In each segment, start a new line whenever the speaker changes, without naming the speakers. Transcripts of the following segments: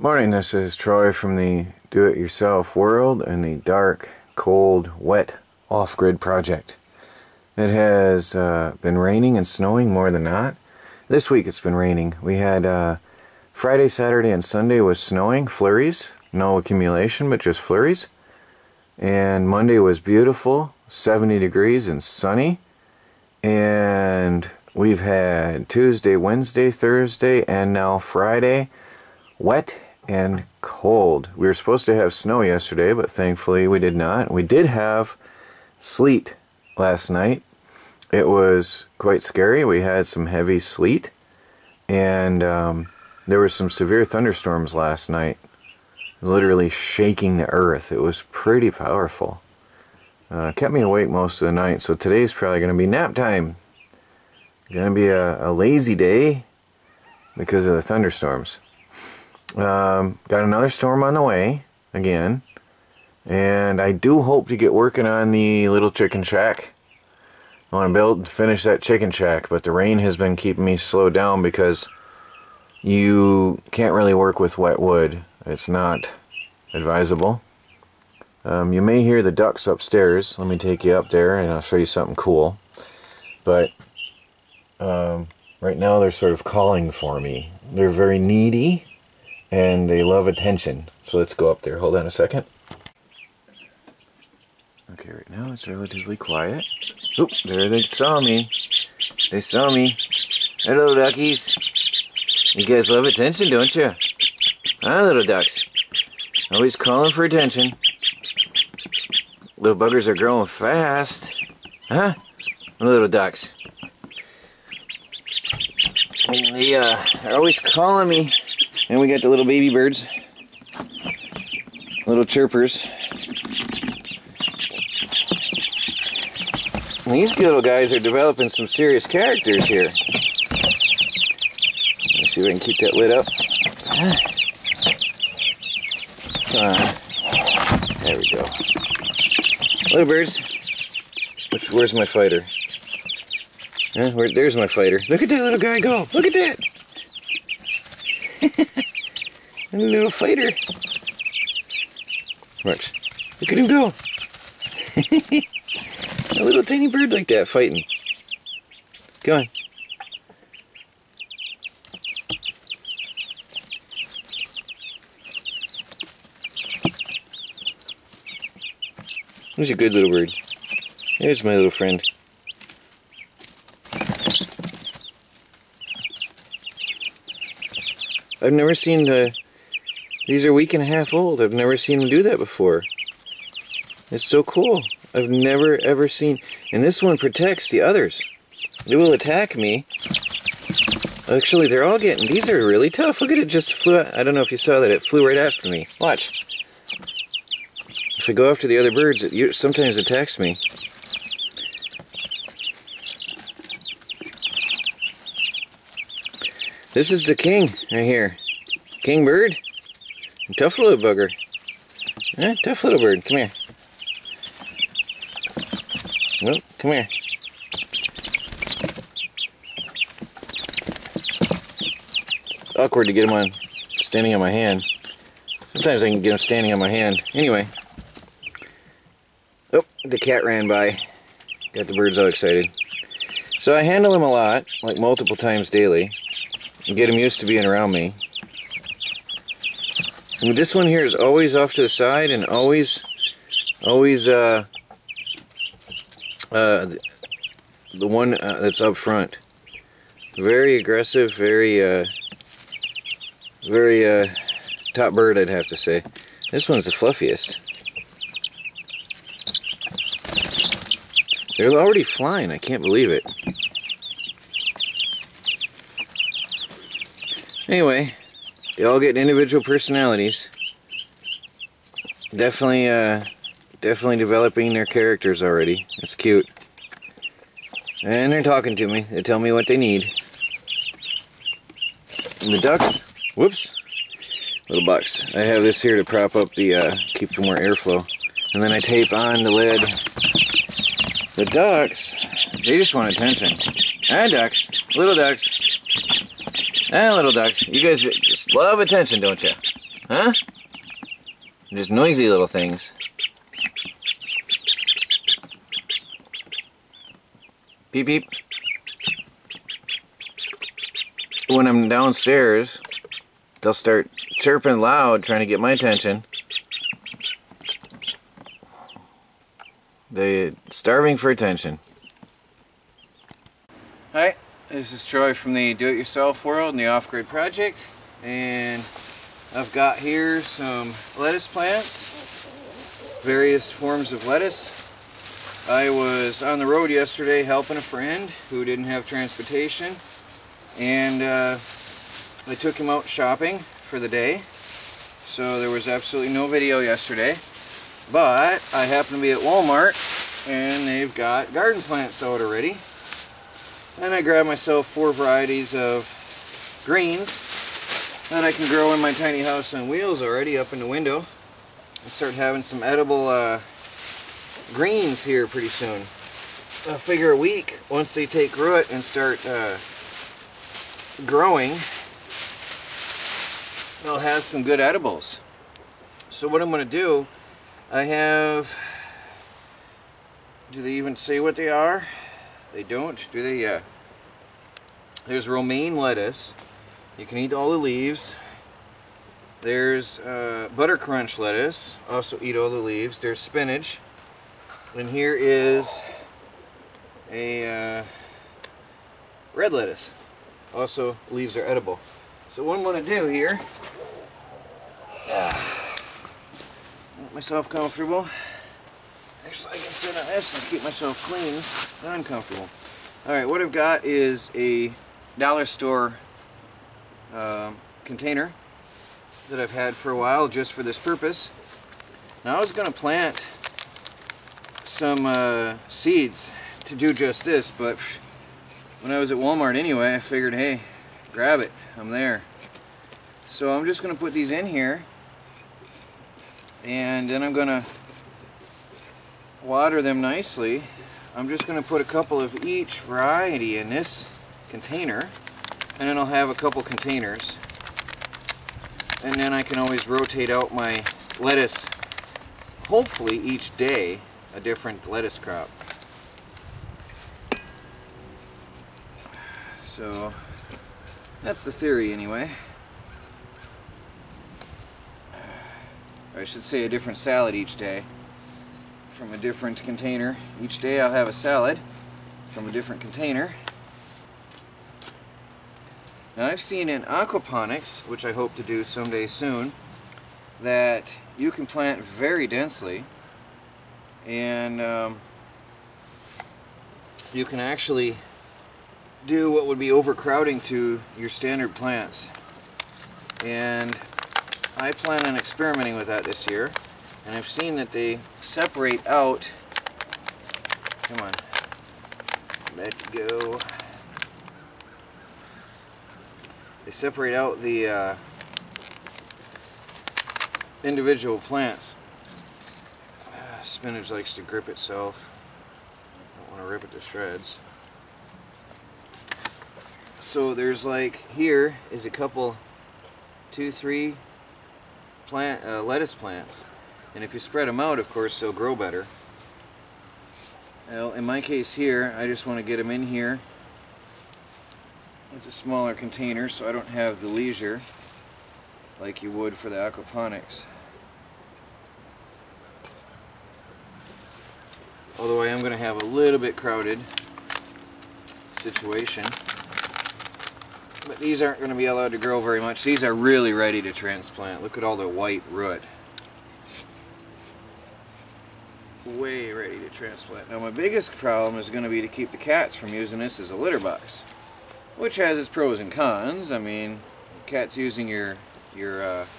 Morning, this is Troy from the Do-It-Yourself World and the Dark, Cold, Wet, Off-Grid Project. It has been raining and snowing more than not. This week it's been raining. We had Friday, Saturday, and Sunday was snowing, flurries, no accumulation, but just flurries. And Monday was beautiful, 70 degrees and sunny. And we've had Tuesday, Wednesday, Thursday, and now Friday, wet and cold. We were supposed to have snow yesterday, but thankfully we did not. We did have sleet last night. It was quite scary. We had some heavy sleet, and there were some severe thunderstorms last night, literally shaking the earth. It was pretty powerful. Kept me awake most of the night, so today's probably going to be nap time. Going to be a lazy day because of the thunderstorms. Got another storm on the way again, and I do hope to get working on the little chicken shack. I want to finish that chicken shack, but the rain has been keeping me slowed down because you can't really work with wet wood. It's not advisable. You may hear the ducks upstairs. Let me take you up there and I'll show you something cool. But right now they're sort of calling for me. They're very needy and they love attention. So let's go up there. Hold on a second. Okay, right now it's relatively quiet. Oop, there they saw me. They saw me. Hello, duckies. You guys love attention, don't you? Huh, little ducks? Always calling for attention. Little buggers are growing fast. Huh? Little ducks. And they are always calling me. And we got the little baby birds. Little chirpers. And these little guys are developing some serious characters here. Let's see if I can keep that lid up. There we go. Little birds. Where's my fighter? There's my fighter. Look at that little guy go. Look at that. A little fighter. Watch. Look at him go. A little tiny bird like that fighting. Come on. He's a good little bird. There's my little friend. I've never seen these are a week and a half old. I've never seen them do that before. It's so cool. I've never ever seen, and this one protects the others. They will attack me. Actually, they're all these are really tough. Look at it, just flew out. I don't know if you saw that. It flew right after me. Watch. If I go after the other birds, it sometimes attacks me. This is the king right here. King bird. Tough little bugger. Tough little bird. Come here. Well, come here. It's awkward to get him standing on my hand. Sometimes I can get him standing on my hand. Anyway. Oh, the cat ran by. Got the birds all excited. So I handle him a lot, like multiple times daily. And get him used to being around me. And this one here is always off to the side and always the one that's up front. Very aggressive, very top bird, I'd have to say. This one's the fluffiest. They're already flying, I can't believe it. Anyway, they all get individual personalities. Definitely developing their characters already. It's cute. And they're talking to me. They tell me what they need. And the ducks, whoops, little bucks. I have this here to prop up the, keep for more airflow. And then I tape on the lid. The ducks, they just want attention. Ah, ducks, little ducks. Ah, little ducks. You guys just love attention, don't you? Huh? Just noisy little things. Beep beep. When I'm downstairs, they'll start chirping loud, trying to get my attention. They're starving for attention. Hi, this is Troy from the Do-It-Yourself World and the Off-Grid Project, and I've got here some lettuce plants, various forms of lettuce. I was on the road yesterday helping a friend who didn't have transportation, and I took him out shopping for the day, so there was absolutely no video yesterday. But I happened to be at Walmart and they've got garden plants out already, and I grabbed myself 4 varieties of greens that I can grow in my tiny house on wheels already up in the window and start having some edible greens here pretty soon. I figure a week, once they take root and start growing, they'll have some good edibles. So what I'm going to do, I have, do they even say what they are? They don't, do they? Yeah. There's romaine lettuce. You can eat all the leaves. There's butter crunch lettuce. Also eat all the leaves. There's spinach. And here is a red lettuce. Also, leaves are edible. So what I'm going to do here, make myself comfortable. Actually, I can sit on this and keep myself clean and I'm comfortable. Alright, what I've got is a dollar store container that I've had for a while just for this purpose. Now I was going to plant some seeds to do just this, but when I was at Walmart anyway, I figured, hey, grab it, I'm there. So I'm just going to put these in here, and then I'm going to water them nicely. I'm just going to put a couple of each variety in this container, and then I'll have a couple containers, and then I can always rotate out my lettuce, hopefully each day a different lettuce crop. So that's the theory anyway. Or I should say a different salad each day from a different container. Each day I'll have a salad from a different container. Now I've seen in aquaponics, which I hope to do someday soon, that you can plant very densely, and you can actually do what would be overcrowding to your standard plants. And I plan on experimenting with that this year, and I've seen that they separate out, come on, let go. They separate out the individual plants. Spinach likes to grip itself. Don't want to rip it to shreds. So there's like, here is a couple, 2, 3 lettuce plants, and if you spread them out, of course, they'll grow better. Well, in my case here, I just want to get them in here. It's a smaller container, so I don't have the leisure like you would for the aquaponics. Although I am going to have a little bit crowded situation. But these aren't going to be allowed to grow very much. These are really ready to transplant. Look at all the white root. Way ready to transplant. Now my biggest problem is going to be to keep the cats from using this as a litter box, which has its pros and cons. I mean, cats using your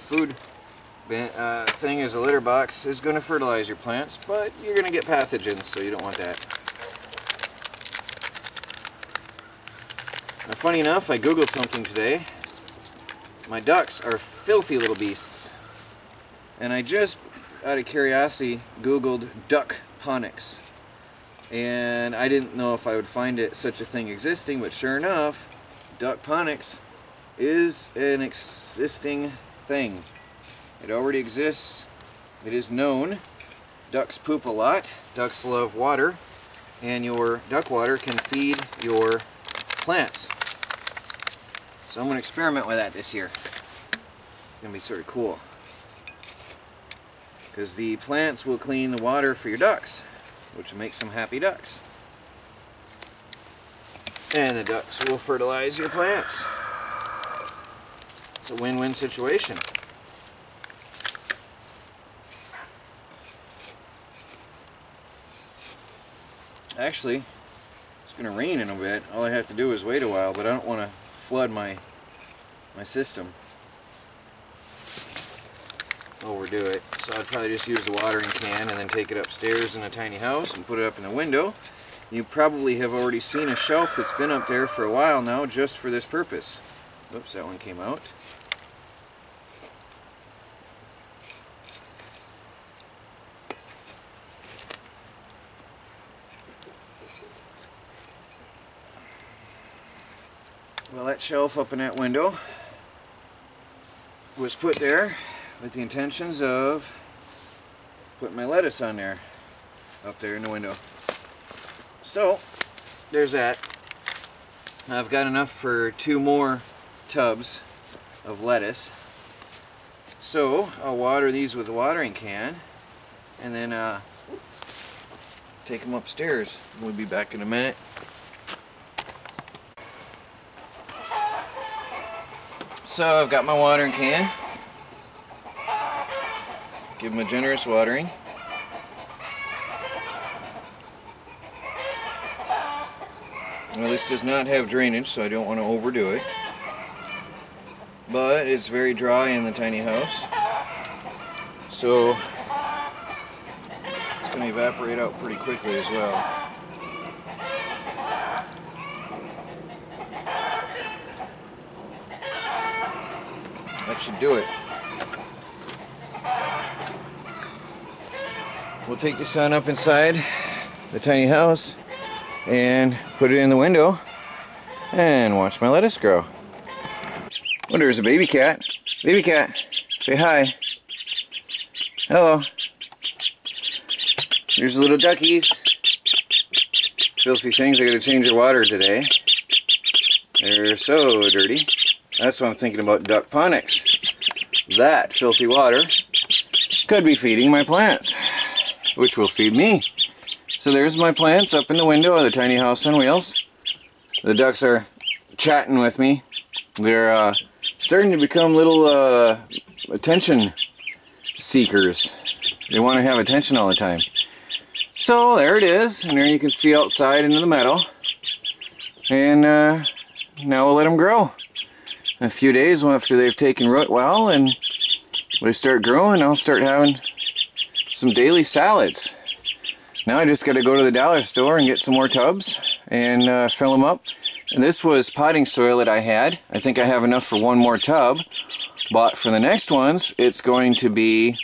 food thing as a litter box is going to fertilize your plants, but you're going to get pathogens, so you don't want that. Now, funny enough, I googled something today. My ducks are filthy little beasts, and I just, out of curiosity, googled duck ponics, and I didn't know if I would find such a thing existing, but sure enough, duck ponics is an existing thing. It already exists. It is known. Ducks poop a lot. Ducks love water. And your duck water can feed your plants. So I'm going to experiment with that this year. It's going to be sort of cool. Because the plants will clean the water for your ducks, which will make some happy ducks. And the ducks will fertilize your plants. It's a win-win situation. Actually, it's going to rain in a bit. All I have to do is wait a while, but I don't want to flood my system. Overdo it. So I'd probably just use the watering can and then take it upstairs in a tiny house and put it up in the window. You probably have already seen a shelf that's been up there for a while now just for this purpose. Oops, that one came out. Well, that shelf up in that window was put there with the intentions of putting my lettuce on there, up there in the window. So, there's that. I've got enough for 2 more tubs of lettuce. So, I'll water these with a watering can and then take them upstairs. We'll be back in a minute. So I've got my watering can. Give them a generous watering. Well, this does not have drainage, so I don't want to overdo it. But it's very dry in the tiny house, so it's going to evaporate out pretty quickly as well. That should do it. We'll take the sun up inside the tiny house and put it in the window and watch my lettuce grow. Oh, there's a baby cat. Baby cat, say hi. Hello. There's the little duckies. Filthy things, I gotta change their water today. They're so dirty. That's what I'm thinking about duckponics. That filthy water could be feeding my plants, which will feed me. So there's my plants up in the window of the tiny house on wheels. The ducks are chatting with me. They're starting to become little attention seekers. They want to have attention all the time. So there it is, and there you can see outside into the meadow. And now we'll let them grow. In a few days after they've taken root well and they start growing, I'll start having some daily salads. Now I just got to go to the dollar store and get some more tubs and fill them up. And this was potting soil that I had. I think I have enough for 1 more tub. But for the next ones, it's going to be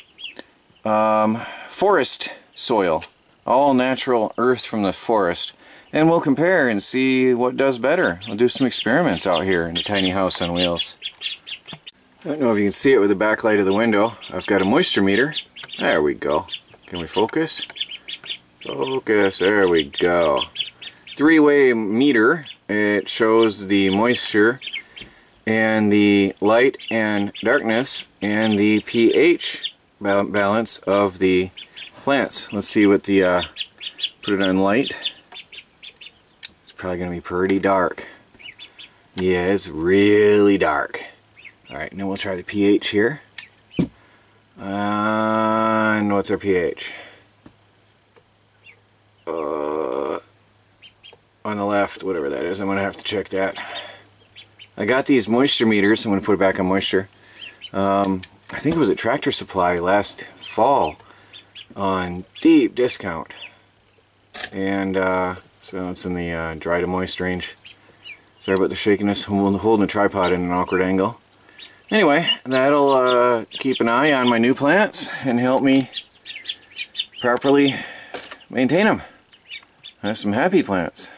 forest soil. All natural earth from the forest. And we'll compare and see what does better. We'll do some experiments out here in the tiny house on wheels. I don't know if you can see it with the backlight of the window. I've got a moisture meter. There we go. Can we focus? Focus, there we go. 3-way meter. It shows the moisture and the light and darkness and the pH balance of the plants. Let's see what the, put it on light. Probably gonna be pretty dark. Yeah, it's really dark. Alright, now we'll try the pH here. And what's our pH? On the left, whatever that is, I'm gonna have to check that. I got these moisture meters. I'm gonna put it back on moisture. I think it was at Tractor Supply last fall on deep discount. And so it's in the dry to moist range. Sorry about the shakiness, holding the tripod in an awkward angle. Anyway, that'll keep an eye on my new plants and help me properly maintain them. I have some happy plants.